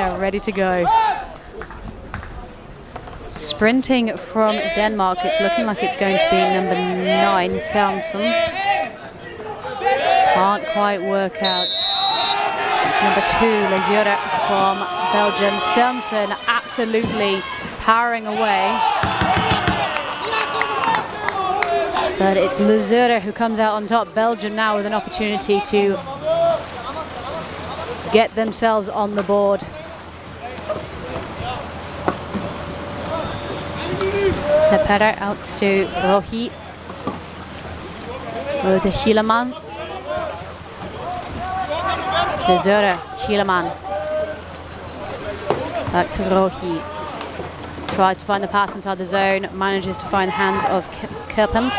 are ready to go. Sprinting from Denmark, it's looking like it's going to be number 9, Sørensen. Can't quite work out. It's number 2, Lazure from Belgium. Sørensen absolutely powering away. But it's Lazure who comes out on top. Belgium now with an opportunity to get themselves on the board. Lepere out to Rohi. Over to Hieleman. Lazure, Hieleman. Back to Rohi. Tries to find the pass inside the zone. Manages to find the hands of Kerpens.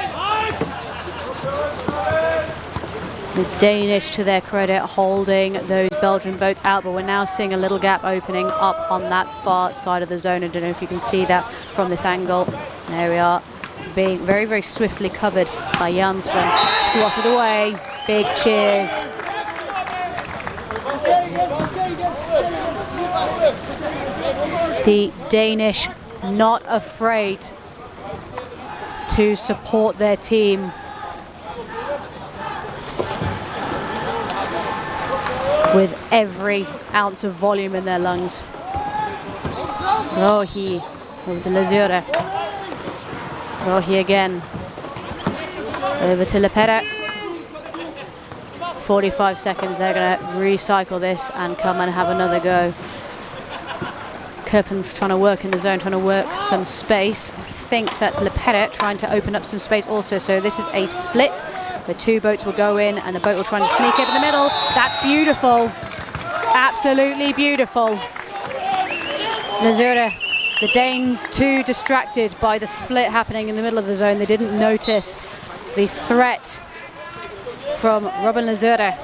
The Danish, to their credit, holding those Belgian boats out, but we're now seeing a little gap opening up on that far side of the zone. I don't know if you can see that from this angle. There we are, being very, very swiftly covered by Janssen. Swatted away, big cheers. The Danish not afraid to support their team. With every ounce of volume in their lungs. Rohi, over to Lazure. Rohi again. Over to Lepere. 45 seconds, they're going to recycle this and come and have another go. Kerpens trying to work in the zone, trying to work some space. I think that's Lepere trying to open up some space also. So this is a split. The 2 boats will go in and the boat will try to sneak up in the middle. That's beautiful. Absolutely beautiful. Lazure, the Danes too distracted by the split happening in the middle of the zone. They didn't notice the threat from Robin Lazure.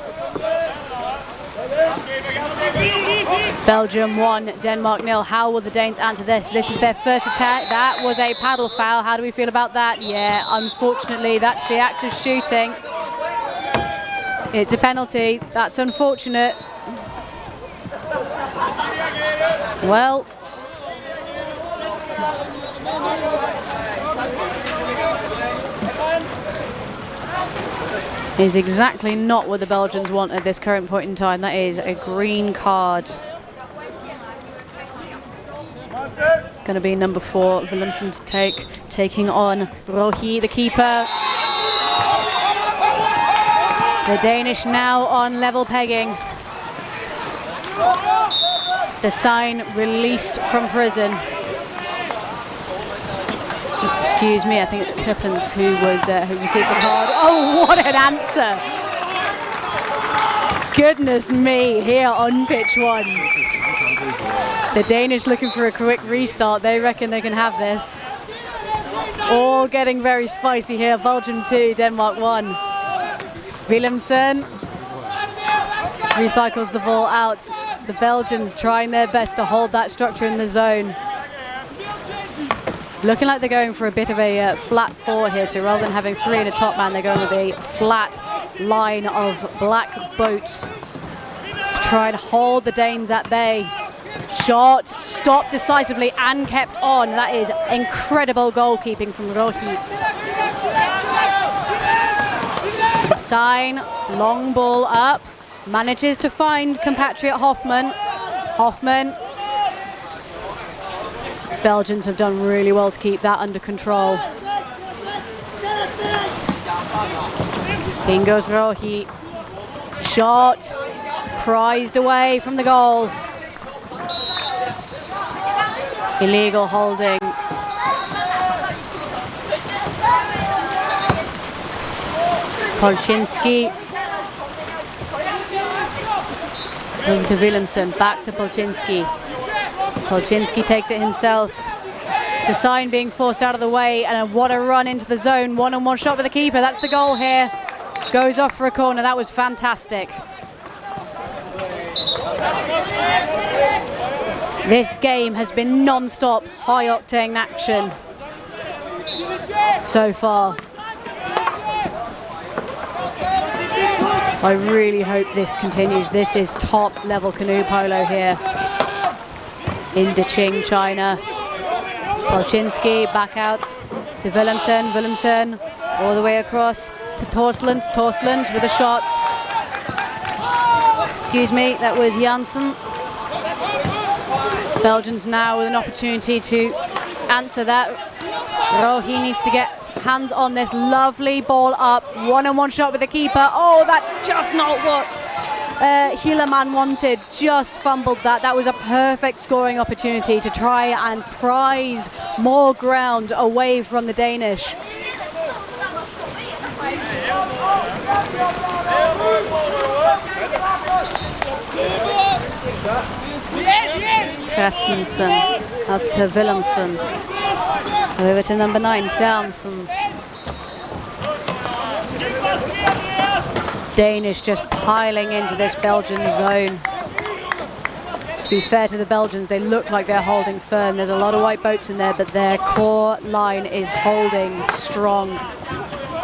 Belgium 1, Denmark 0. How will the Danes answer this? This is their first attack. That was a paddle foul. How do we feel about that? Yeah, unfortunately, that's the act of shooting. It's a penalty. That's unfortunate. Well, is exactly not what the Belgians want at this current point in time. That is a green card. Going to be number 4, Willemsen to taking on Rohi, the keeper. The Danish now on level pegging. The sign released from prison. Excuse me, I think it's Kerpens who received the card. Oh, what an answer! Goodness me, here on pitch 1. The Danish looking for a quick restart. They reckon they can have this. All getting very spicy here. Belgium 2, Denmark 1. Willemsen recycles the ball out. The Belgians trying their best to hold that structure in the zone. Looking like they're going for a bit of a flat 4 here. So rather than having 3 in a top man, they're going with a flat line of black boats to try and hold the Danes at bay. Shot, stopped decisively and kept on. That is incredible goalkeeping from Rohi. Sign, long ball up, manages to find compatriot Hoffman. Belgians have done really well to keep that under control. In goes Rohi. Shot, prized away from the goal. Illegal holding. Polchinski. Over to Willemsen, back to Polchinski. Polchinski takes it himself. The sign being forced out of the way, and what a run into the zone. One-on-one shot with the keeper. That's the goal here. Goes off for a corner. That was fantastic. This game has been non-stop, high-octane action so far. I really hope this continues. This is top-level canoe polo here. in Deqing, China. Polchinski back out to Willemsen. Willemsen all the way across to Torsland. Torsland with a shot. Excuse me, that was Janssen. Belgians now with an opportunity to answer that. Rohi needs to get hands on this lovely ball up. One-on-one shot with the keeper. Oh, that's just not what Hieleman wanted. Just fumbled that. That was a perfect scoring opportunity to try and prize more ground away from the Danish. Christensen up to Willemsen. Over to number 9, Sørensen. Danish just piling into this Belgian zone. To be fair to the Belgians, they look like they're holding firm. There's a lot of white boats in there, but their core line is holding strong.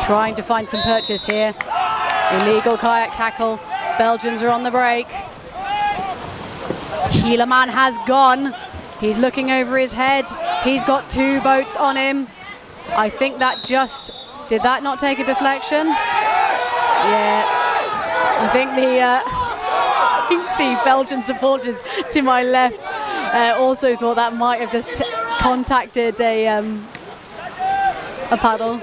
Trying to find some purchase here. Illegal kayak tackle. Belgians are on the break. Hieleman has gone. He's looking over his head. He's got 2 boats on him. I think that just... Did that not take a deflection? Yeah. I think the Belgian supporters to my left also thought that might have just contacted a paddle.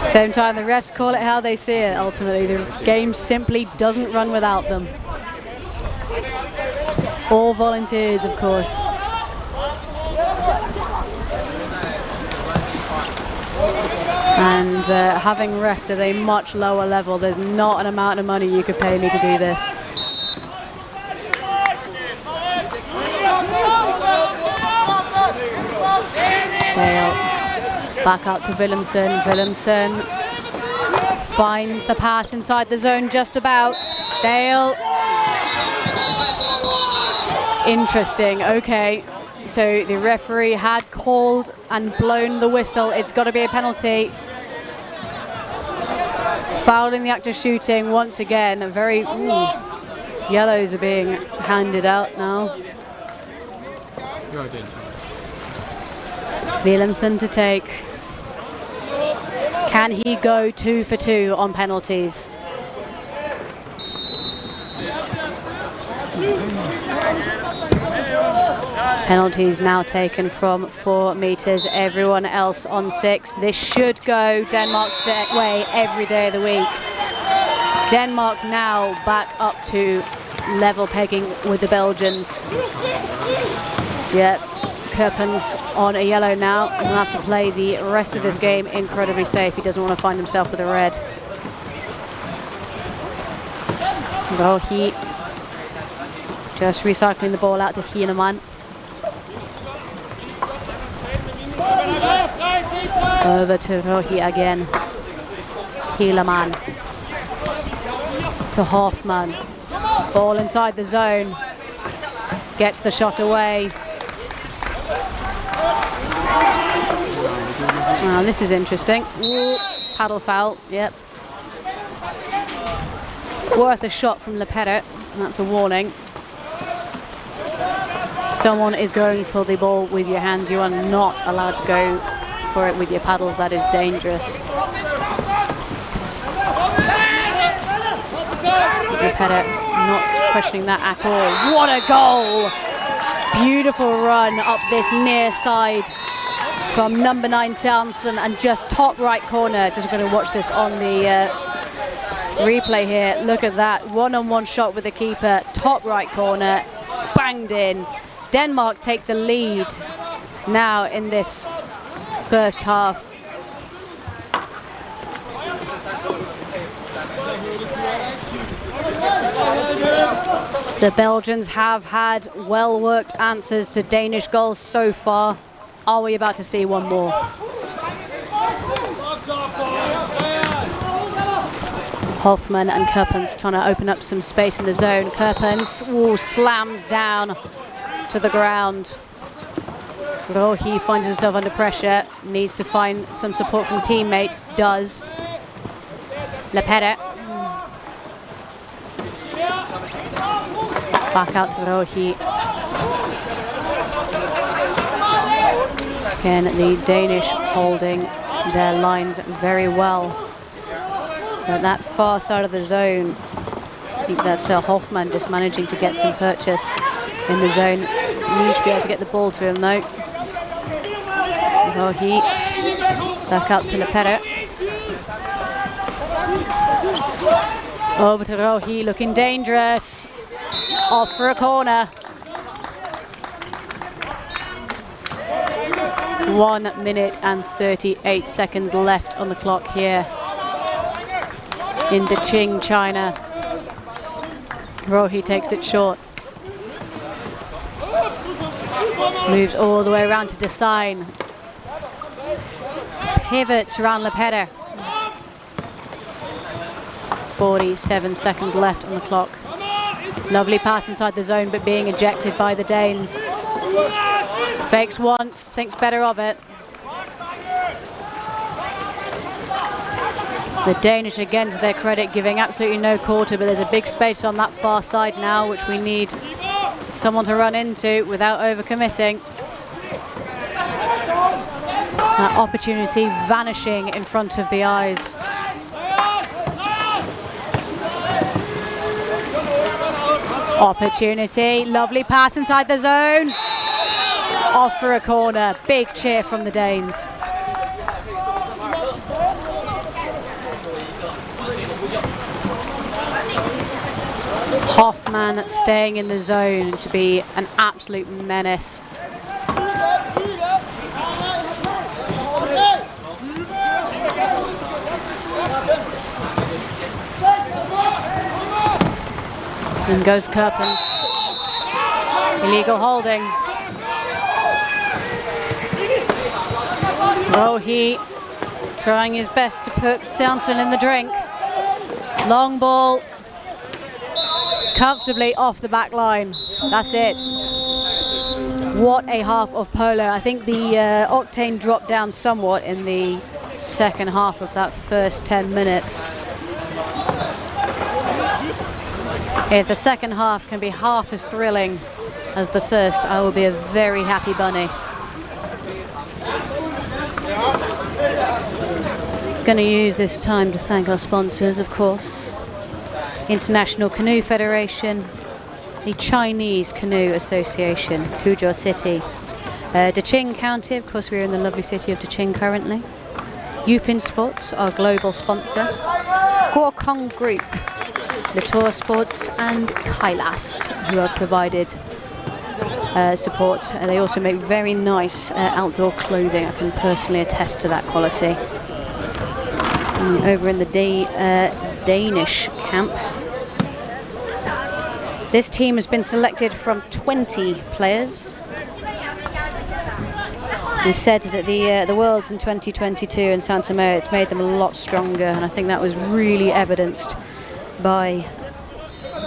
Same time, the refs call it how they see it. Ultimately, the game simply doesn't run without them. All volunteers, of course. And having refed at a much lower level, there's not an amount of money you could pay me to do this. Back out to Willemsen. Willemsen finds the pass inside the zone just about. Dale. Interesting. Okay. So the referee had called and blown the whistle. It's got to be a penalty. Fouling the act of shooting once again. A very... yellows are being handed out now. Willemsen to take. Can he go 2 for 2 on penalties? Penalties now taken from 4 meters. Everyone else on 6. This should go Denmark's way every day of the week. Denmark now back up to level pegging with the Belgians. Yep. Kerpens on a yellow now. He'll have to play the rest of this game incredibly safe. He doesn't want to find himself with a red. Rohi just recycling the ball out to Hieleman. Over to Rohi again. Hieleman to Hoffman. Ball inside the zone. Gets the shot away. Wow, this is interesting. Ooh, paddle foul, yep. Worth a shot from Lepere, and that's a warning. Someone is going for the ball with your hands. You are not allowed to go for it with your paddles. That is dangerous. Lepere not questioning that at all. What a goal! Beautiful run up this near side from number 9 Sørensen, and just top right corner. Just going to watch this on the replay here. Look at that, one-on-one shot with the keeper, top right corner, banged in. Denmark take the lead now in this first half. The Belgians have had well-worked answers to Danish goals so far. Are we about to see one more? Hoffman and Kerpens trying to open up some space in the zone. Kerpens slammed down to the ground. Rohi finds himself under pressure, needs to find some support from teammates, does. Lepere. Back out to Rohi. Again, the Danish holding their lines very well. At that far side of the zone, I think that's Hoffman just managing to get some purchase in the zone. Need to be able to get the ball to him though. Rohi. Back out to Lepere. Over to Rohi, looking dangerous. Off for a corner. 1 minute and 38 seconds left on the clock here in Deqing, China. Rohi takes it short. Moves all the way around to Deqing. Pivots around Lepere. 47 seconds left on the clock. Lovely pass inside the zone, but being ejected by the Danes. Fakes once, thinks better of it. The Danish, again, to their credit, giving absolutely no quarter, but there's a big space on that far side now, which we need someone to run into without overcommitting. That opportunity vanishing in front of the eyes. Opportunity, lovely pass inside the zone. Off for a corner, big cheer from the Danes. Hoffman staying in the zone to be an absolute menace. In goes Kerpens. Illegal holding. Rohi trying his best to put Sanson in the drink. Long ball. Comfortably off the back line. That's it. What a half of Polo. I think the octane dropped down somewhat in the second half of that first 10 minutes. If the second half can be half as thrilling as the first, I will be a very happy bunny. Going to use this time to thank our sponsors, of course. International Canoe Federation, the Chinese Canoe Association, Huzhou City, Deqing County, of course we're in the lovely city of Deqing currently. Yupin Sports, our global sponsor. Guokong Group, Latour Sports, and Kailas, who have provided support. They also make very nice outdoor clothing. I can personally attest to that quality. Over in the Danish camp, this team has been selected from 20 players. We've said that the Worlds in 2022 in Santa Maria, it's made them a lot stronger, and I think that was really evidenced by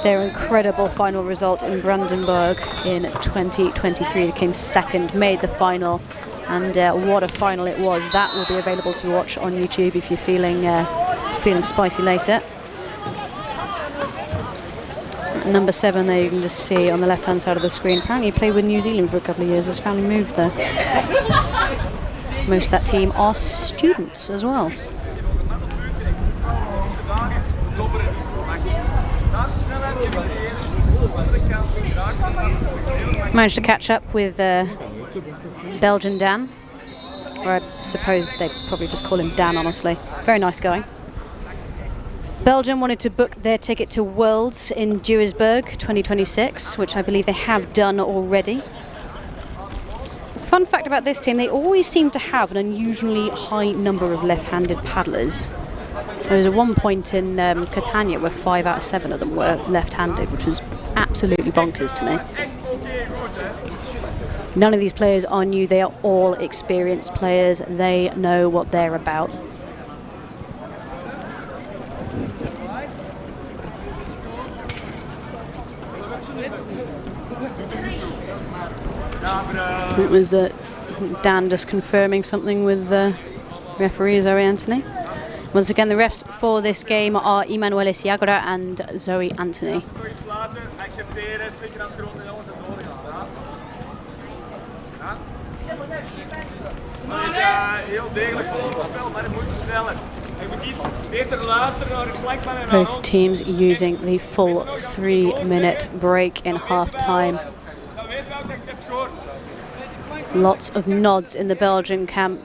their incredible final result in Brandenburg in 2023. They came second, made the final, and what a final it was. That will be available to watch on YouTube if you're feeling spicy later. Number 7 there, you can just see on the left-hand side of the screen. Apparently he played with New Zealand for a couple of years. His family moved there. Most of that team are students as well. Managed to catch up with Belgian Dan, or I suppose they probably just call him Dan, honestly. Very nice guy. Belgium wanted to book their ticket to Worlds in Duisburg 2026, which I believe they have done already. Fun fact about this team, they always seem to have an unusually high number of left-handed paddlers. There was at one point in Catania where 5 out of 7 of them were left-handed, which was absolutely bonkers to me. None of these players are new, they are all experienced players. They know what they're about. It was Dan just confirming something with referee Zoe Anthony. Once again, the refs for this game are Emanuele Siagora and Zoe Anthony. Both teams using the full 3-minute break in half-time. Lots of nods in the Belgian camp.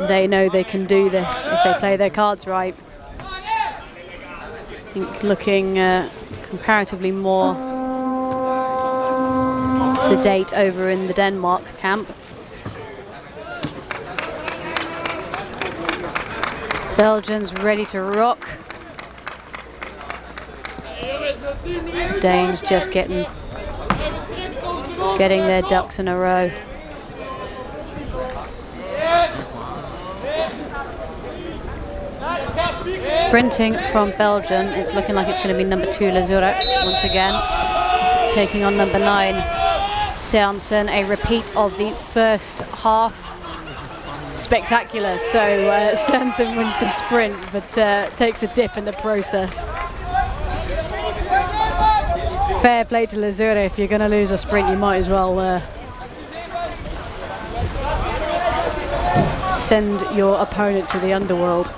They know they can do this if they play their cards right. I think looking comparatively more sedate over in the Denmark camp. Belgians ready to rock. Danes just getting their ducks in a row. Sprinting from Belgium, it's looking like it's going to be number 2 Lazura once again, taking on number 9 Seamson. A repeat of the first half. Spectacular. So Seamson wins the sprint, but takes a dip in the process. Fair play to Lazura. If you're going to lose a sprint, you might as well send your opponent to the underworld.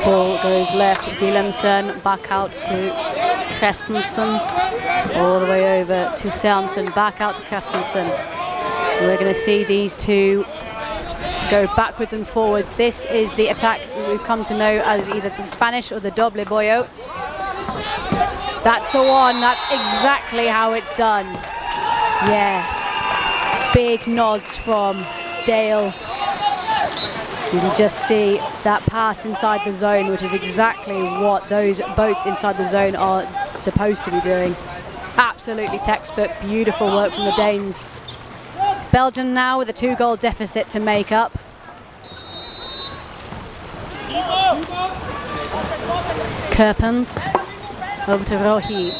Ball goes left, Willemsen back out to Christensen, all the way over to Seamson, back out to Christensen. We're going to see these two go backwards and forwards. This is the attack we've come to know as either the Spanish or the doble boyo. That's the one, that's exactly how it's done. Yeah, big nods from Dale. You can just see that pass inside the zone, which is exactly what those boats inside the zone are supposed to be doing. Absolutely textbook, beautiful work from the Danes. Belgium now with a 2-goal deficit to make up. Kerpens over to Rohi.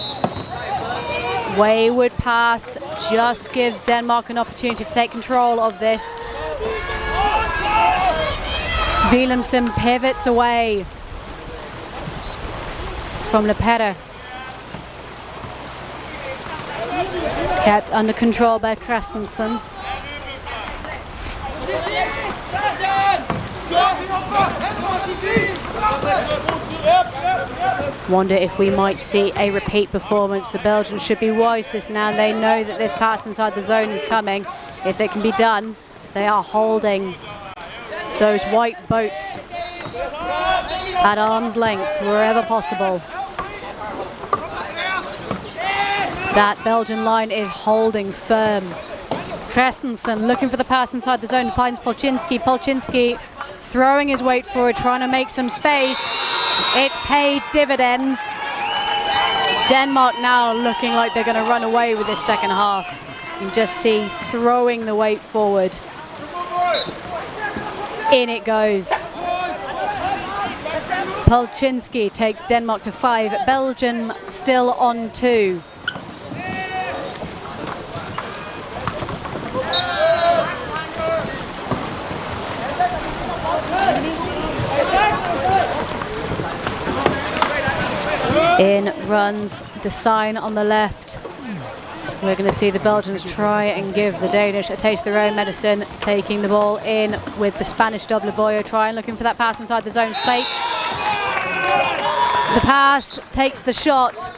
Wayward pass just gives Denmark an opportunity to take control of this. Willemsen pivots away from Lepere. Kept under control by Christensen. Wonder if we might see a repeat performance. The Belgians should be wise this now. They know that this pass inside the zone is coming. If it can be done, they are holding those white boats at arm's length wherever possible. That Belgian line is holding firm. Christensen looking for the pass inside the zone, finds Polchinski. Polchinski throwing his weight forward, trying to make some space. It's paid dividends. Denmark now looking like they're going to run away with this second half. You can just see throwing the weight forward. In it goes. Polchinski takes Denmark to 5. Belgium still on 2. In runs Deqing on the left. We're going to see the Belgians try and give the Danish a taste of their own medicine, taking the ball in with the Spanish double boyo, trying looking for that pass inside the zone, fakes the pass, takes the shot.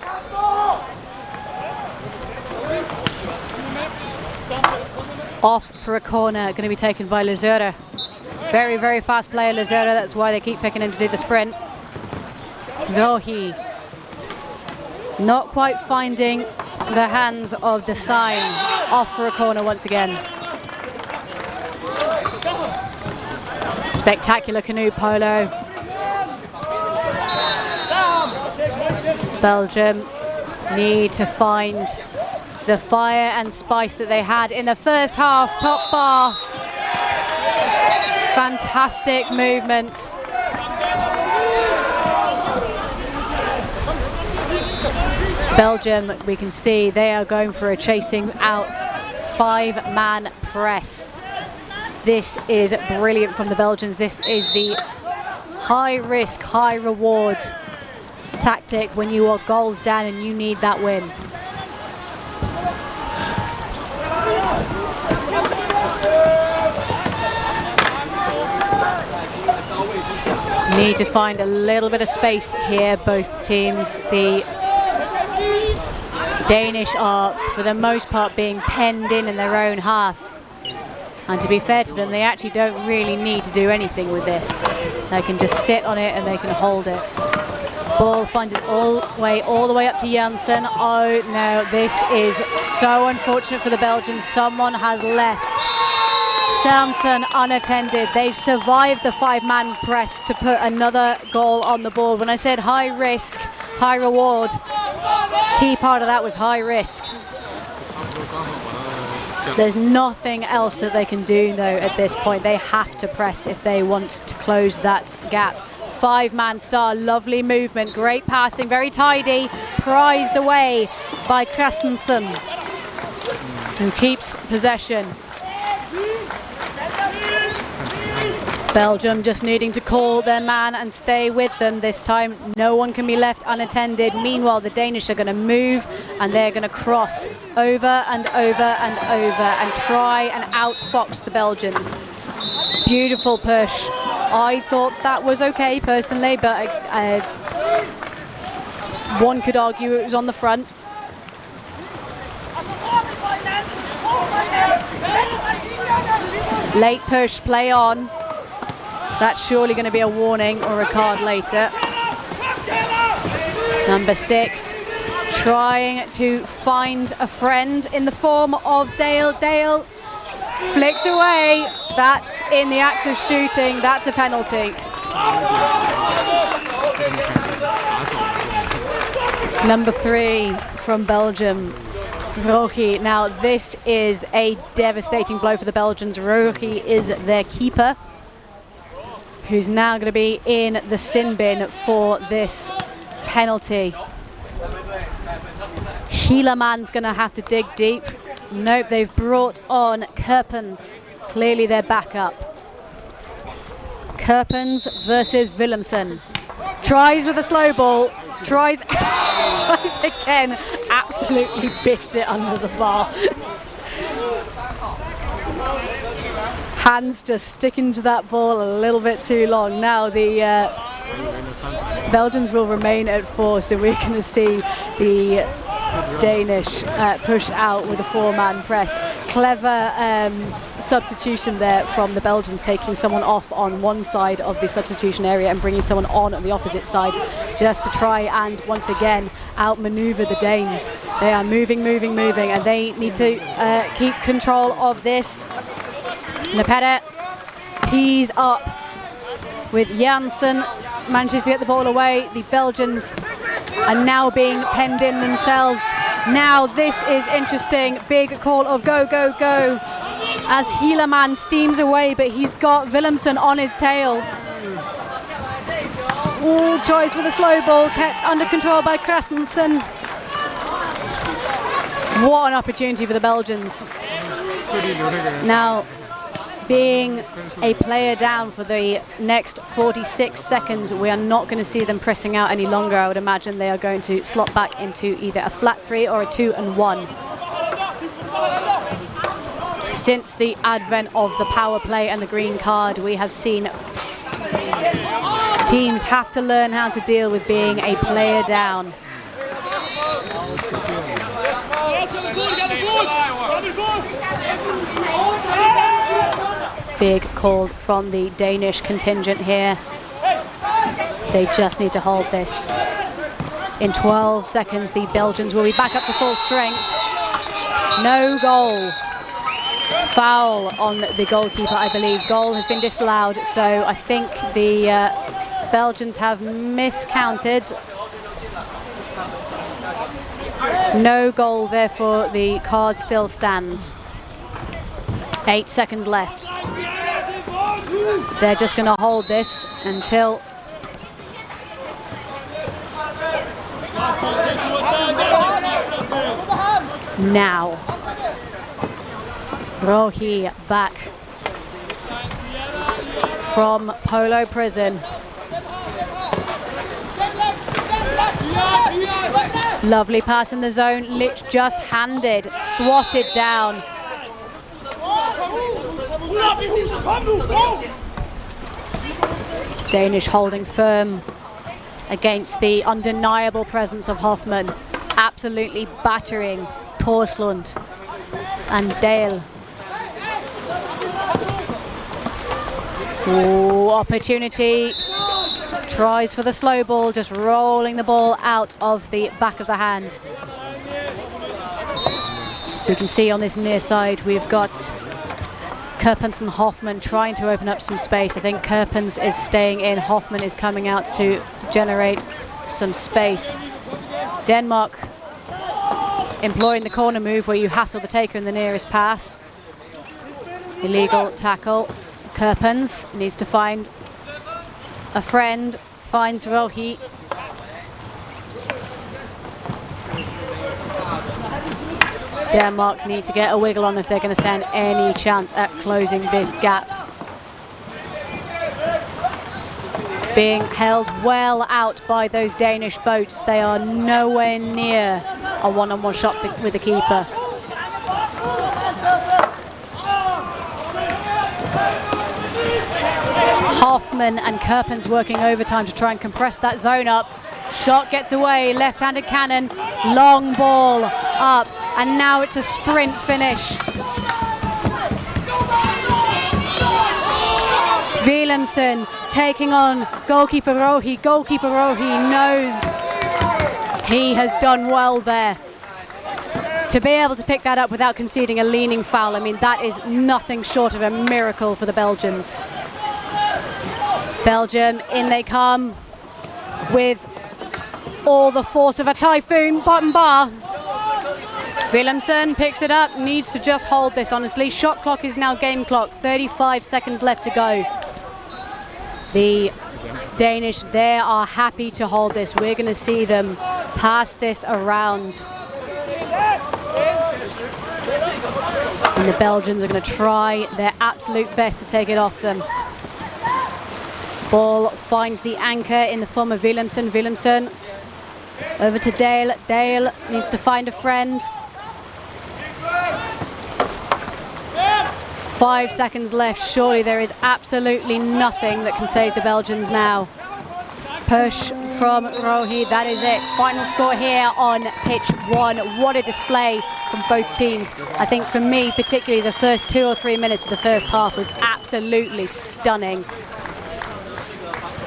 Off for a corner, going to be taken by Lazura. Very, very fast player, Lazura, that's why they keep picking him to do the sprint. Rohi not quite finding the hands of Deqing. Off for a corner once again. Spectacular canoe polo. Belgium need to find the fire and spice that they had in the first half. Top bar. Fantastic movement. Belgium, we can see they are going for a chasing out 5-man press. This is brilliant from the Belgians. This is the high risk, high reward tactic when you are goals down and you need that win. Need to find a little bit of space here, both teams. The Danish are, for the most part, being penned in their own half. And to be fair to them, they actually don't really need to do anything with this. They can just sit on it and they can hold it. Ball finds its all the way up to Janssen. Oh no, this is so unfortunate for the Belgians. Someone has left Samson unattended. They've survived the 5-man press to put another goal on the board. When I said high risk, high reward, key part of that was high risk. There's nothing else that they can do though at this point. They have to press if they want to close that gap. 5-man star, lovely movement, great passing, very tidy, prized away by Christensen, who keeps possession. Belgium just needing to call their man and stay with them this time. No one can be left unattended. Meanwhile, the Danish are going to move and they're going to cross over and over and over and try and outfox the Belgians. Beautiful push. I thought that was okay personally, but one could argue it was on the front. Late push, play on. That's surely going to be a warning or a card later. Number 6, trying to find a friend in the form of Dale. Dale flicked away. That's in the act of shooting. That's a penalty. Number 3 from Belgium, Rogi. Now this is a devastating blow for the Belgians. Rogi is their keeper, who's now going to be in the sin bin for this penalty. Hielaman's going to have to dig deep. Nope, they've brought on Kerpens, clearly their backup. Kerpens versus Willemsen. Tries with a slow ball, tries again, absolutely biffs it under the bar. Hands just sticking to that ball a little bit too long. Now the Belgians will remain at 4, so we're going to see the Danish push out with a 4-man press. Clever substitution there from the Belgians, taking someone off on one side of the substitution area and bringing someone on the opposite side, just to try and once again outmaneuver the Danes. They are moving, and they need to keep control of this. Lepede tees up with Janssen, manages to get the ball away. The Belgians are now being penned in themselves. Now this is interesting, big call of go, go, go, as Hielaman steams away, but he's got Willemsen on his tail. Ooh, choice with a slow ball, kept under control by Christensen. What an opportunity for the Belgians. Now, being a player down for the next 46 seconds, we are not going to see them pressing out any longer. I would imagine they are going to slot back into either a flat 3 or a 2 and 1. Since the advent of the power play and the green card, we have seen teams have to learn how to deal with being a player down. Big calls from the Danish contingent here. They just need to hold this. In 12 seconds, the Belgians will be back up to full strength. No goal. Foul on the goalkeeper, I believe. Goal has been disallowed, so I think the Belgians have miscounted. No goal, therefore the card still stands. 8 seconds left. They're just going to hold this until now. Rohi back from Polo prison. Lovely pass in the zone, just handed, swatted down. Danish holding firm against the undeniable presence of Hoffmann, absolutely battering Torslund and Dale. Ooh, opportunity. Tries for the slow ball, just rolling the ball out of the back of the hand. We can see on this near side we've got Kerpens and Hoffmann trying to open up some space. I think Kerpens is staying in, Hoffmann is coming out to generate some space. Denmark employing the corner move where you hassle the taker in the nearest pass. Illegal tackle. Kerpens needs to find a friend, finds Rohi. Denmark need to get a wiggle on if they're going to stand any chance at closing this gap. Being held well out by those Danish boats. They are nowhere near a one-on-one shot with the keeper. Hoffmann and Kerpens working overtime to try and compress that zone up. Shot gets away, left-handed cannon, long ball up, and now it's a sprint finish. Willemsen taking on goalkeeper Rohi. Goalkeeper Rohi knows he has done well there. To be able to pick that up without conceding a leaning foul, I mean, that is nothing short of a miracle for the Belgians. Belgium, in they come with all the force of a typhoon, bottom bar. Willemsen picks it up, needs to just hold this, honestly. Shot clock is now game clock, 35 seconds left to go. The Danish, they are happy to hold this. We're going to see them pass this around. And the Belgians are going to try their absolute best to take it off them. Ball finds the anchor in the form of Willemsen. Willemsen over to Dale. Dale needs to find a friend. 5 seconds left. Surely there is absolutely nothing that can save the Belgians now. Push from Rohi. That is it. Final score here on pitch 1. What a display from both teams. I think for me, particularly the first 2 or 3 minutes of the first half was absolutely stunning.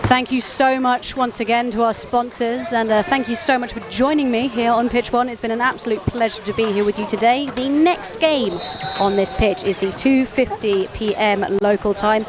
Thank you so much once again to our sponsors, and thank you so much for joining me here on Pitch 1. It's been an absolute pleasure to be here with you today. The next game on this pitch is the 2:50 p.m. local time